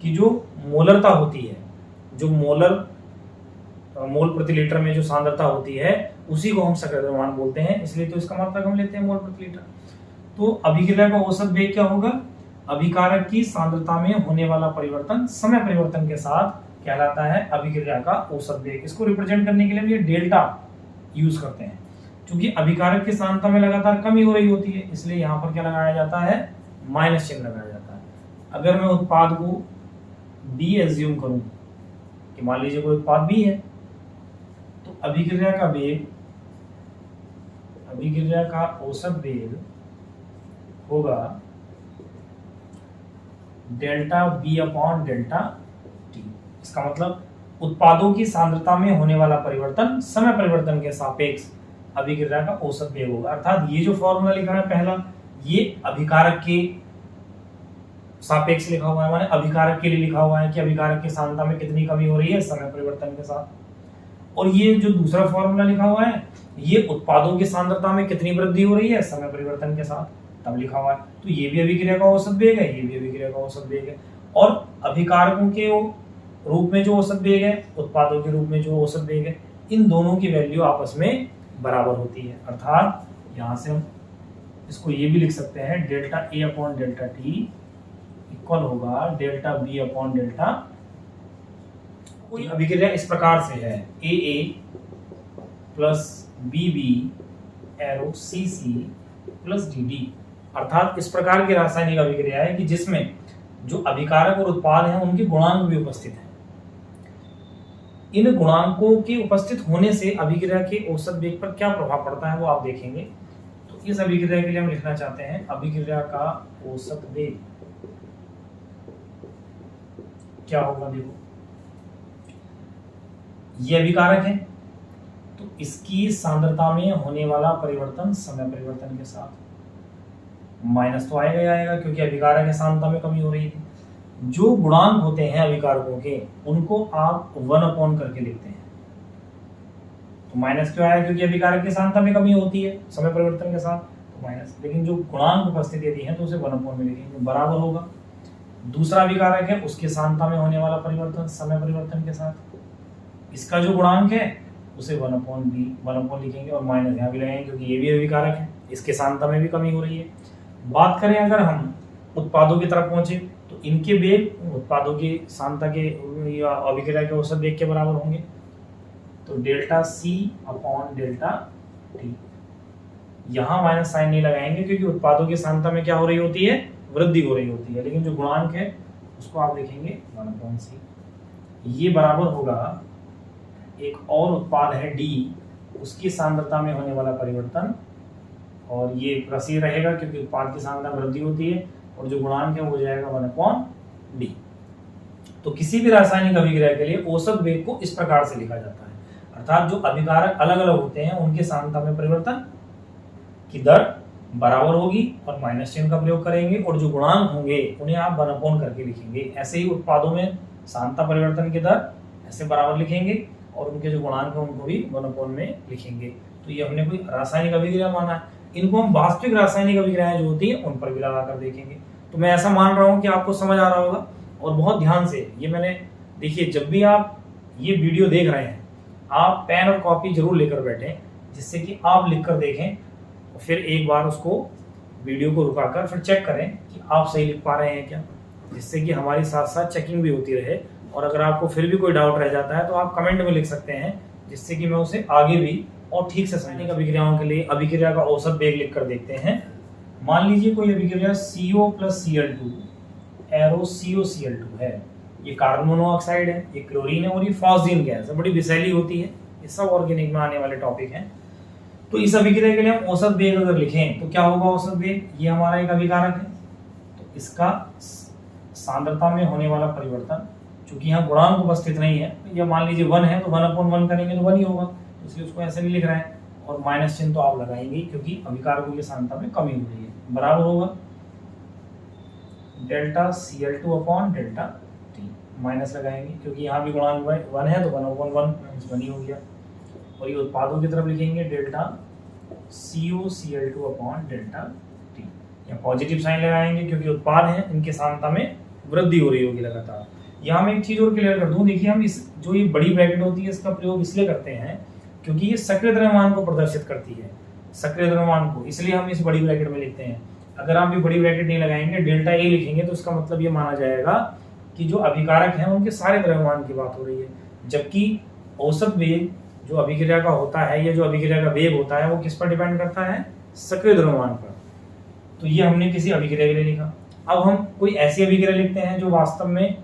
कि जो मोलरता होती है, जो मोल प्रति लीटर में जो सांद्रता होती है, उसी को हम सक्रिय द्रव्यमान बोलते हैं, इसलिए तो इसका मात्रक हम लेते हैं मोल प्रति लीटर। तो अभिक्रिया का औसत वेग क्या होगा, अभिकारक की सांद्रता में होने वाला परिवर्तन समय परिवर्तन के साथ कहलाता है अभिक्रिया का औसत वेग। इसको रिप्रेजेंट करने के लिए हम ये डेल्टा यूज करते हैं। क्योंकि अभिकारक की सांद्रता में लगातार कमी हो रही होती है, इसलिए यहाँ पर क्या लगाया जाता है, माइनस चिन्ह लगाया जाता है। अगर मैं उत्पाद को बी एज्यूम करूं कि मान लीजिए कोई उत्पाद बी है, तो अभिक्रिया का वेग, अभिक्रिया का औसत वेग होगा delta B upon delta T. इसका मतलब उत्पादों की सांद्रता में होने वाला परिवर्तन समय परिवर्तन के सापेक्ष अभिक्रिया का औसत वेग होगा। अर्थात ये जो फॉर्मूला लिखा है पहला, ये अभिकारक के सापेक्ष लिखा हुआ है, माने अभिकारक के लिए लिखा हुआ है कि अभिकारक की सांद्रता में कितनी कमी हो रही है समय परिवर्तन के साथ। और ये जो दूसरा फॉर्मूला लिखा हुआ है, ये उत्पादों की सांद्रता में कितनी वृद्धि हो रही है समय परिवर्तन के साथ, तब लिखा हुआ है। तो ये भी अभिक्रिया का औसत वेग है, ये भी अभिक्रिया का औसत वेग है। और अभिकारकों के रूप में जो औसत वेग है, उत्पादों के रूप में जो औसत वेग है, इन दोनों की वैल्यू आपस में बराबर होती है। अर्थात यहां से हम इसको ये भी लिख सकते हैं, delta A upon delta T equal होगा डेल्टा बी अपॉन डेल्टा। कोई अभिक्रिया इस प्रकार से है, a A plus b B arrow c C plus d D. अर्थात इस प्रकार की रासायनिक अभिक्रिया है कि जिसमें जो अभिकारक और उत्पाद हैं उनके गुणांक भी उपस्थित हैं। इन गुणांकों के उपस्थित होने से अभिक्रिया के औसत वेग पर क्या प्रभाव पड़ता है वो आप देखेंगे। तो इस अभिक्रिया के लिए हम लिखना चाहते हैं अभिक्रिया का औसत वेग क्या होगा। देखो ये अभिकारक है, तो इसकी सांद्रता में होने वाला परिवर्तन समय परिवर्तन के साथ माइनस तो आएगा ही आएगा, क्योंकि अभिकारक की सांद्रता में कमी हो रही थी। जो गुणांक होते हैं अभिकारकों के, उनको आप 1 अपॉन करके लिखते हैं। तो माइनस क्यों आया, क्योंकि अभिकारक की सांद्रता में कमी होती है समय परिवर्तन के साथ, तो माइनस। लेकिन जो गुणांक उपस्थित यदि है तो उसे 1 अपॉन में लिखेंगे, बराबर होगा। दूसरा अभिकारक है, उसकी सांद्रता में होने वाला परिवर्तन समय परिवर्तन के साथ, इसका जो गुणांक है उसे 1 अपॉन बी 1 अपॉन लिखेंगे और माइनस यहाँ भी लगाएंगे, क्योंकि ये भी अभिकारक है, इसके सांद्रता में भी कमी हो रही है। बात करें अगर हम उत्पादों की तरफ पहुंचे, तो इनके वेग उत्पादों की सांद्रता के या अभिक्रिया के औसत वेग के बराबर होंगे। तो delta C upon delta T, यहाँ माइनस साइन नहीं लगाएंगे क्योंकि उत्पादों की सांद्रता में क्या हो रही होती है, वृद्धि हो रही होती है। लेकिन जो गुणांक है उसको आप देखेंगे 1 अपॉन सी। ये बराबर होगा, एक और उत्पाद है डी, उसकी सांद्रता में होने वाला परिवर्तन, और ये प्रसी रहेगा क्योंकि उत्पाद की सांद्रता वृद्धि होती है, और जो गुणांक है वो हो जाएगा 1 अपॉन डी। तो किसी भी रासायनिक अभिक्रिया के लिए औसत वेग को इस प्रकार से लिखा जाता है। अर्थात जो अभिकारक अलग अलग होते हैं उनके सांद्रता में परिवर्तन की दर बराबर होगी और माइनस चिन्ह का प्रयोग करेंगे, और जो गुणांक होंगे उन्हें आप 1 अपॉन करके लिखेंगे। ऐसे ही उत्पादों में सांद्रता परिवर्तन की दर ऐसे बराबर लिखेंगे और उनके जो गुणांक है उनको भी 1 अपॉन में लिखेंगे। तो ये हमने कोई रासायनिक अभिक्रिया माना है। इनको हम वास्तविक रासायनिक अभिक्रियाएं जो होती है उन पर भी लगाकर देखेंगे। तो मैं ऐसा मान रहा हूँ कि आपको समझ आ रहा होगा, और बहुत ध्यान से ये मैंने देखिए, जब भी आप ये वीडियो देख रहे हैं आप पेन और कॉपी जरूर लेकर बैठें, जिससे कि आप लिखकर देखें और फिर एक बार उसको वीडियो को रुकाकर फिर चेक करें कि आप सही लिख पा रहे हैं क्या, जिससे कि हमारी साथ साथ चेकिंग भी होती रहे। और अगर आपको फिर भी कोई डाउट रह जाता है तो आप कमेंट में लिख सकते हैं, जिससे कि मैं उसे आगे भी और ठीक से समझने की अभिक्रियाओं के लिए अभिक्रिया का औसत वेग लिख कर देखते हैं। मान लीजिए कोई अभिक्रिया CO plus Cl2 arrow COCl2 है, ये कार्बन मोनोऑक्साइड है, ये क्लोरीन है और ये फॉस्फीन गैस है, बड़ी विषैली होती है। ये सब ऑर्गेनिक में आने वाले टॉपिक हैं। तो इस अभिक्रिया के लिए हम औसत वेग अगर लिखें तो क्या होगा औसत वेग, ये हमारा एक अभिकारक है, तो इसका सांद्रता में होने वाला परिवर्तन, चूंकि यहाँ गुणांक उपस्थित नहीं है, या मान लीजिए 1 है तो 1 अपॉन 1 करेंगे तो 1 ही होगा, इसलिए उसको ऐसे नहीं लिख रहे हैं, और माइनस चिन्ह तो आप लगाएंगे क्योंकि अभिकारकों की सांद्रता में कमी हो रही है। बराबर होगा delta Cl2 upon delta T, minus लगाएंगे क्योंकि यहाँ भी गुणांक 1 है तो 1 अपॉन 1 1 ही हो गया। और ये उत्पादों की तरफ लिखेंगे delta COCl2 upon delta T, या पॉजिटिव साइन लगाएंगे क्योंकि उत्पाद हैं, इनके सांद्रता में वृद्धि हो रही होगी लगातार। यहाँ मैं एक चीज और क्लियर कर दूं, देखिए हम इस जो ये बड़ी ब्रैकेट होती है इसका प्रयोग इसलिए करते हैं क्योंकि ये सक्रिय द्रव्यमान को प्रदर्शित करती है, सक्रिय द्रव्यमान को, इसलिए हम इस बड़ी ब्रैकेट में लिखते हैं। अगर आप ये बड़ी ब्रैकेट नहीं लगाएंगे, डेल्टा ए लिखेंगे, तो इसका मतलब ये माना जाएगा कि जो अभिकारक हैं उनके सारे द्रव्यमान की बात हो रही है, जबकि औसत वेग जो अभिक्रिया का होता है, या जो अभिक्रिया का वेग होता है, वो किस पर डिपेंड करता है? सक्रिय द्रव्यमान पर। तो ये हमने किसी अभिक्रिया के लिए लिखा। अब हम कोई ऐसी अभिक्रिया लिखते हैं जो वास्तव में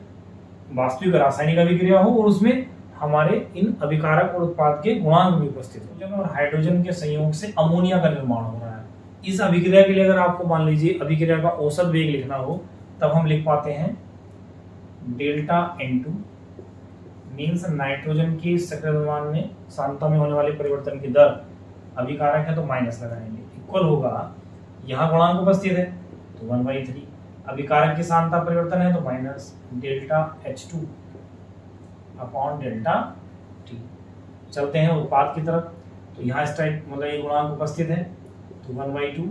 वास्तविक रासायनिक अभिक्रिया हो और उसमें हमारे इन अभिकारक और उत्पाद के गुणांक भी उपस्थित हो। हाइड्रोजन और हाइड्रोजन के संयोग से अमोनिया का निर्माण हो रहा है। इस अभिक्रिया के लिए अगर आपको मान लीजिए अभिक्रिया का औसत वेग लिखना हो, तब हम लिख पाते हैं डेल्टा N2 मीन्स नाइट्रोजन की सक्रिय द्रव्यमान में सांद्रता में होने वाले परिवर्तन की दर, अभिकारक है तो माइनस लगाएंगे, इक्वल होगा, यहाँ गुणांक उपस्थित है तो 1/3, अभिकारक की सांद्रता परिवर्तन है तो minus delta H2 upon delta T। चलते हैं उत्पाद की तरफ, तो यहाँ इस टाइप मतलब ये गुणांक उपस्थित है तो 1/2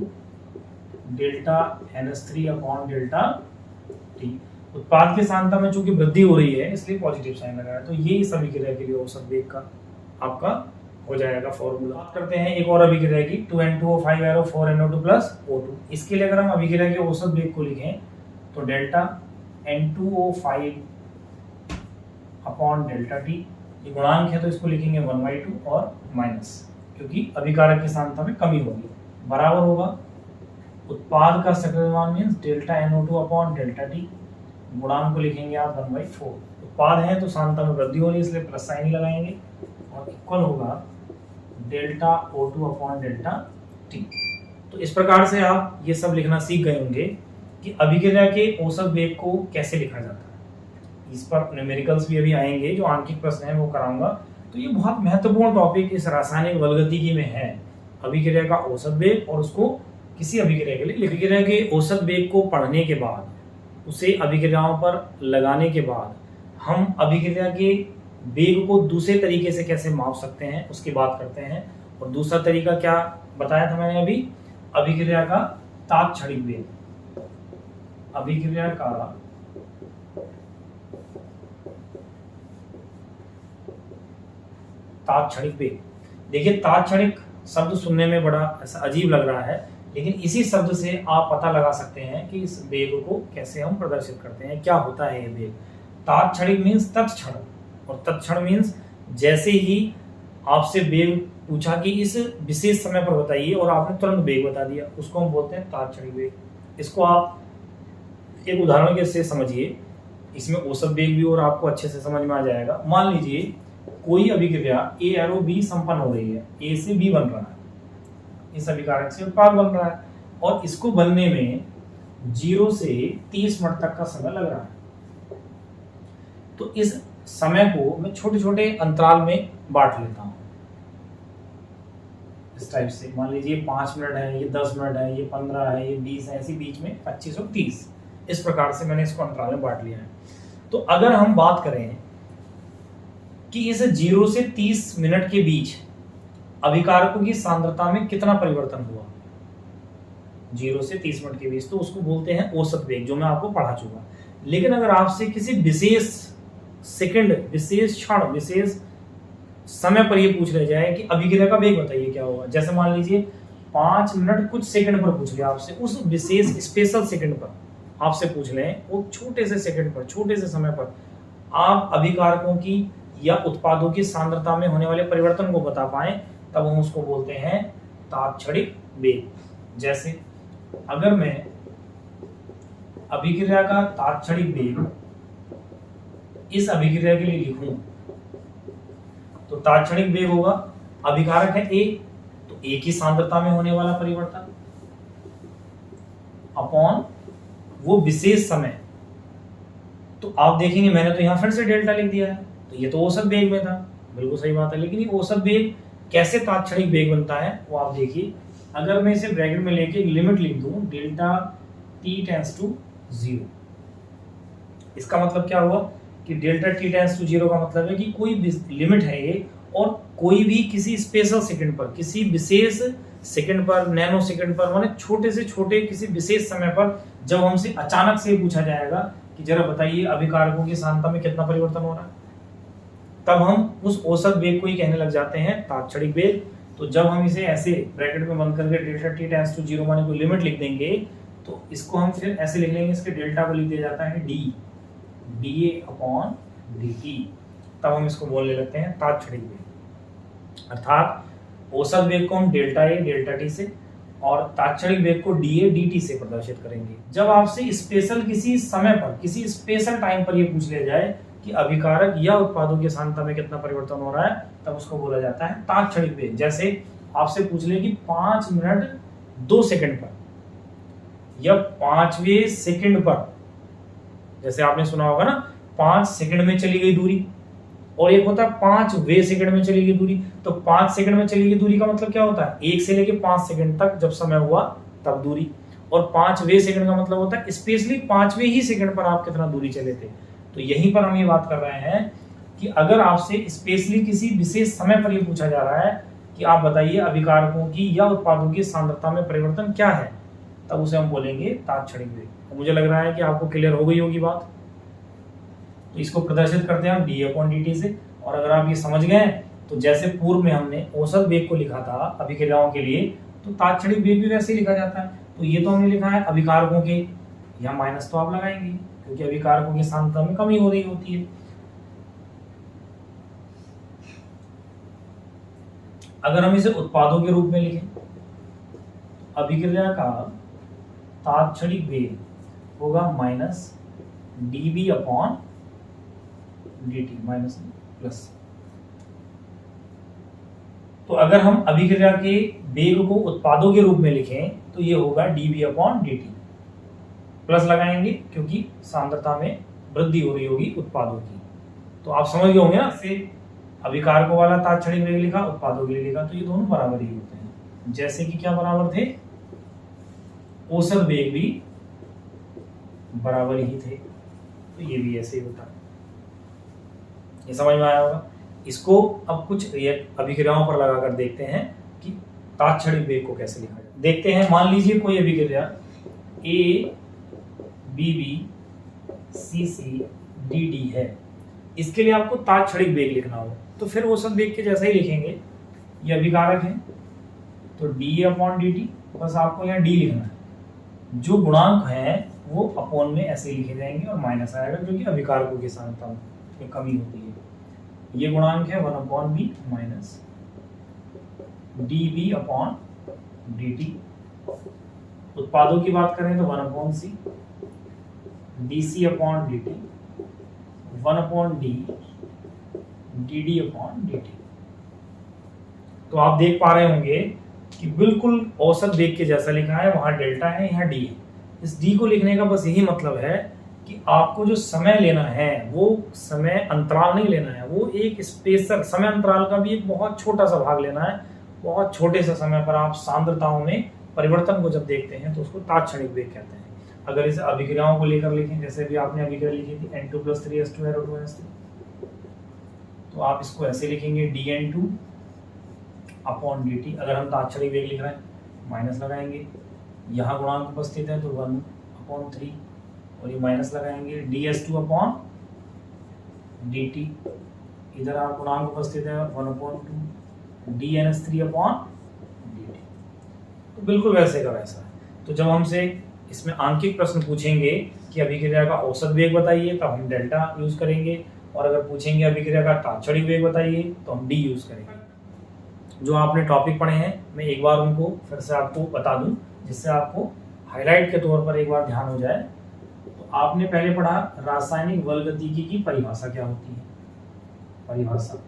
delta NH3 upon delta T। उत्पाद की सांद्रता में चूंकि वृद्धि हो रही है इसलिए पॉजिटिव साइन लगाया, तो ये इस अभिक्रिया के लिए औसत वेग का आपका हो जाएगा फॉर्मूला। बात करते हैं एक और अभिक्रिया की 2N2O5 4NO2 प्लस O2। इसके लिए अगर हम अभिक्रिया के औसत वेग को लिखें तो delta N2O5 upon delta T, ये गुणांक है तो इसको लिखेंगे 1/2 और माइनस, क्योंकि अभिकारक की सांद्रता में कमी होगी, बराबर होगा उत्पाद का सक्रिय द्रव्यमान means delta NO2 upon delta T, गुणांक को लिखेंगे आप 1/4। उत्पाद है तो सांद्रता में वृद्धि हो रही है इसलिए प्लस साइन लगाएंगे और इक्वल होगा delta O2 upon delta T। तो इस प्रकार से आप ये सब लिखना सीख गए होंगे कि अभिक्रिया के औसत वेग को कैसे लिखा जाता है। इस पर न्यूमेरिकल्स भी अभी आएंगे, जो आंकिक प्रश्न है वो कराऊंगा। तो ये बहुत महत्वपूर्ण टॉपिक इस रासायनिक बलगतिकी में है, अभिक्रिया का औसत वेग और उसको किसी अभिक्रिया के लिए। अभिक्रिया के औसत वेग को पढ़ने के बाद, उसे अभिक्रियाओं पर लगाने के बाद हम अभिक्रिया के वेग को दूसरे तरीके से कैसे माप सकते हैं उसकी बात करते हैं। और दूसरा तरीका क्या बताया था मैंने अभी? अभिक्रिया का तात्क्षणिक वेग। अभिक्रिया का तात्क्षणिक वेग। देखिए तात्क्षणिक शब्द सुनने में बड़ा ऐसा अजीब लग रहा है, लेकिन इसी शब्द से आप पता लगा सकते हैं कि इस वेग को कैसे हम प्रदर्शित करते हैं, क्या होता है ये वेग। तात्क्षणिक मीन्स तत्क्षण, और तत्क्षण मीन्स जैसे ही आपसे वेग पूछा कि इस विशेष समय पर बताइए और आपने तुरंत वेग बता दिया, उसको हम बोलते हैं तात्क्षणिक वेग। इसको आप एक उदाहरण के से समझिए, इसमें औसत वेग भी और आपको अच्छे से समझ में आ जाएगा। मान लीजिए कोई अभिक्रिया A एरो B संपन्न हो रही है, A से B बन रहा है, इस अभिकारक से उत्पाद बन रहा है और इसको बनने में 0 से 30 मिनट तक का समय लग रहा है। तो इस समय को मैं छोटे छोटे अंतराल में बांट लेता हूं इस टाइप से। मान लीजिए 5 मिनट है, ये 10 मिनट है, ये 15 है, ये 20 है, ऐसी बीच में 25 और 30, इस प्रकार से मैंने इसको अंतराल में बांट लिया है। तो अगर हम बात करें कि इस 0 से 30 मिनट के बीच अभिकारकों की सांद्रता में कितना परिवर्तन हुआ, 0 से 30 मिनट के बीच, तो उसको बोलते हैं औसत वेग, जो मैं आपको पढ़ा चुका। लेकिन अगर आपसे किसी विशेष सेकंड, विशेष क्षण, विशेष समय पर यह पूछ ले जाए कि अभिक्रिया का वेग बताइए क्या होगा, जैसे मान लीजिए 5 मिनट कुछ सेकंड पर पूछ लिया आपसे, उस विशेष स्पेशल सेकंड पर आपसे पूछ लें, वो छोटे से सेकंड पर, छोटे से समय पर आप अभिकारकों की या उत्पादों की सांद्रता में होने वाले परिवर्तन को बता पाए, तब हम उसको बोलते हैं तात्क्षणिक वेग। जैसे अगर मैं अभिक्रिया का तात्क्षणिक वेग इस अभिक्रिया के लिए लिखूं तो तात्क्षणिक वेग होगा, अभिकारक है A, तो A की सांद्रता में होने वाला परिवर्तन अपॉन वो विशेष समय। तो आप देखेंगे मैंने तो यहां फिर से डेल्टा लिख दिया है, तो ये तो औसत वेग में था, बिल्कुल सही बात है। लेकिन ये औसत वेग कैसे तात्क्षणिक वेग बनता है वो आप देखिए। अगर मैं इसे ब्रैकेट में लेके एक लिमिट लिख दूं, डेल्टा T टेंड्स टू 0, इसका मतलब क्या हुआ कि डेल्टा T टेंड्स टू 0 का मतलब है कि कोई लिमिट है ये, और कोई भी किसी स्पेशल सेकंड पर, किसी विशेष सेकंड पर, नैनो सेकंड पर, माने छोटे से छोटे किसी विशेष समय पर जब हमसे अचानक से पूछा जाएगा कि जरा बताइए अभिकारकों की सांद्रता में कितना परिवर्तन हो रहा है, तब हम उस औसत वेग को ही कहने लग जाते हैं तात्क्षणिक वेग। तो जब हम इसे ऐसे ब्रैकेट में बंद करके डेल्टा T टेंड्स टू 0 माने कोई लिमिट लिख देंगे, तो इसको हम फिर ऐसे लिख लेंगे, इसके डेल्टा को लिख दिया जाता है D, dA अपॉन dt, तब हम इसको बोलने लगते हैं तात्क्षणिक वेग। अर्थात औसत वेग को हम डेल्टा ए डेल्टा टी से और तात्क्षणिक वेग को डी ए डी टी से प्रदर्शित करेंगे। जब आपसे स्पेशल किसी समय पर, किसी स्पेशल टाइम पर यह पूछ लिया जाए कि अभिकारक या उत्पादों की सांद्रता में कितना परिवर्तन हो रहा है, तब उसको बोला जाता है तात्क्षणिक वेग। जैसे आपसे पूछ ले कि 5 मिनट 2 सेकंड पर या 5वें सेकंड पर, जैसे आपने सुना होगा ना 5 सेकंड में चली गई दूरी, और एक होता है 5वें सेकंड में चली गई दूरी। तो 5 सेकंड में चली गई दूरी का मतलब क्या होता है, 1 से लेके 5 सेकंड तक जब समय हुआ तब दूरी, और 5वें सेकंड का मतलब होता है स्पेशली 5वें ही सेकंड पर आप कितना दूरी चले थे। तो यहीं पर हम ये बात कर रहे हैं कि अगर आपसे स्पेशली किसी विशेष समय पर ये पूछा जा रहा है कि आप बताइए अभिकारकों की या उत्पादों की सांद्रता में परिवर्तन क्या है, तब उसे हम बोलेंगे तात्क्षणिक वेग। मुझे लग रहा है कि आपको क्लियर हो गई होगी बात। तो इसको प्रदर्शित करते हैं हम डी अपॉन डी टी से। और अगर आप ये समझ गए तो जैसे पूर्व में हमने औसत वेग को लिखा था अभिक्रियाओं के लिए, तो तात्क्षणिक वेग भी वैसे ही लिखा जाता है। तो ये तो हमने लिखा है अभिकारकों के, यहाँ माइनस तो आप लगाएंगे क्योंकि अभिकारकों की सांद्रता में कमी हो रही होती है। अगर हम इसे उत्पादों के रूप में लिखें, अभिक्रिया का तात्क्षणिक वेग होगा minus dB upon dt, minus plus. तो अगर हम अभिक्रिया के वेग को उत्पादों के रूप में लिखें तो ये होगा dB अपॉन dt, प्लस लगाएंगे क्योंकि सांद्रता में वृद्धि हो रही होगी उत्पादों की। तो आप समझ गए होंगे ना, से अभिकारकों वाला तात्क्षणिक वेग लिखा, उत्पादों के लिए लिखा, तो ये दोनों बराबर ही होते हैं। जैसे कि क्या बराबर थे, औसत वेग भी बराबर ही थे, तो ये भी ऐसे ही होता है। ये समझ में आया होगा। इसको अब कुछ अभिक्रियाओं पर लगाकर देखते हैं कि तात्क्षणिक वेग को कैसे लिखा जाए। देखते हैं, मान लीजिए कोई अभिक्रिया A B B C C D D है, इसके लिए आपको तात्क्षणिक वेग लिखना हो तो फिर औसत वेग के जैसा ही लिखेंगे। ये अभिकारक है तो डी अपॉन डी टी, बस आपको यहाँ डी लिखना है। जो गुणांक है वो अपॉन में ऐसे लिखे जाएंगे और माइनस आएगा क्योंकि अभिकारकों की सांद्रता में कमी होती है। ये गुणांक है 1 upon B minus D B upon D T. उत्पादों की बात करें तो 1 upon C D C upon D T, 1 upon D D D upon D T. तो आप देख पा रहे होंगे कि बिल्कुल औसत वेग के जैसा लिखा है, वहां डेल्टा है, यहाँ डी है। इस डी को लिखने का बस यही मतलब है कि आपको जो समय लेना है वो समय अंतराल नहीं लेना है, वो एक स्पेशल समय अंतराल का भी एक बहुत छोटा सा भाग लेना है। बहुत छोटे से समय पर आप सांद्रताओं में परिवर्तन को जब देखते हैं तो उसको तात्क्षणिक वेग कहते हैं। अगर इसे अभिक्रियाओं को लेकर लिखें, जैसे भी आपने अभिक्रिया लिखी थी N2+3 SO2 तो आप इसको ऐसे लिखेंगे dN2 अपॉन dt। अगर हम तात्क्षणिक वेग लिख रहे हैं माइनस लगाएंगे, यहाँ गुणांक उपस्थित है तो 1 अपॉन 3 और ये माइनस लगाएंगे ds2 अपॉन dt। इधर आप गुणांक उपस्थित है 1 अपॉन 2 dns3 अपॉन dt। तो बिल्कुल वैसे का वैसा है। तो जब हमसे इसमें आंकिक प्रश्न पूछेंगे कि अभिक्रिया का औसत वेग बताइए तब हम डेल्टा यूज करेंगे, और अगर पूछेंगे अभिक्रिया का तात्क्षणिक वेग बताइए तो हम डी यूज करेंगे। जो आपने टॉपिक पढ़े हैं मैं एक बार उनको फिर से आपको बता दूं जिससे आपको हाईलाइट के तौर पर एक बार ध्यान हो जाए। तो आपने पहले पढ़ा रासायनिक बलगतिकी की परिभाषा क्या होती है, परिभाषा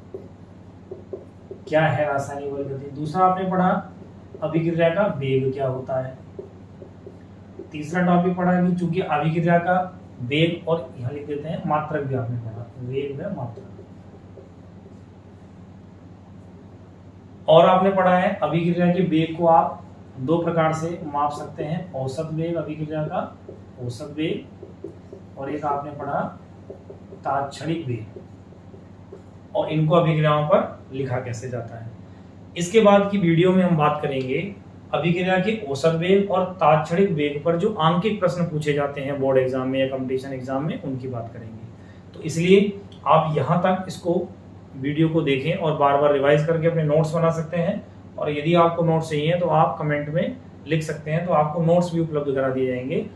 क्या है रासायनिक बलगतिकी। दूसरा आपने पढ़ा अभिक्रिया का वेग क्या होता है। तीसरा टॉपिक पढ़ा कि चूंकि अभिक्रिया का वेग, और यहाँ लिख देते हैं मात्रक भी आपने पढ़ा, वेग व मात्रक। और आपने पढ़ा है अभिक्रिया के वेग को आप 2 प्रकार से माप सकते हैं, औसत वेग अभिक्रिया का औसत वेग, और एक आपने पढ़ा तात्क्षणिक वेग, और इनको अभिक्रियाओं पर लिखा कैसे जाता है। इसके बाद की वीडियो में हम बात करेंगे अभिक्रिया के औसत वेग और तात्क्षणिक वेग पर जो आंकिक प्रश्न पूछे जाते हैं बोर्ड एग्जाम में या कंपटीशन एग्जाम में, उनकी बात करेंगे। तो इसलिए आप यहाँ तक इसको वीडियो को देखें और बार बार रिवाइज करके अपने नोट्स बना सकते हैं। और यदि आपको नोट्स चाहिए तो आप कमेंट में लिख सकते हैं, तो आपको नोट्स भी उपलब्ध करा दिए जाएंगे।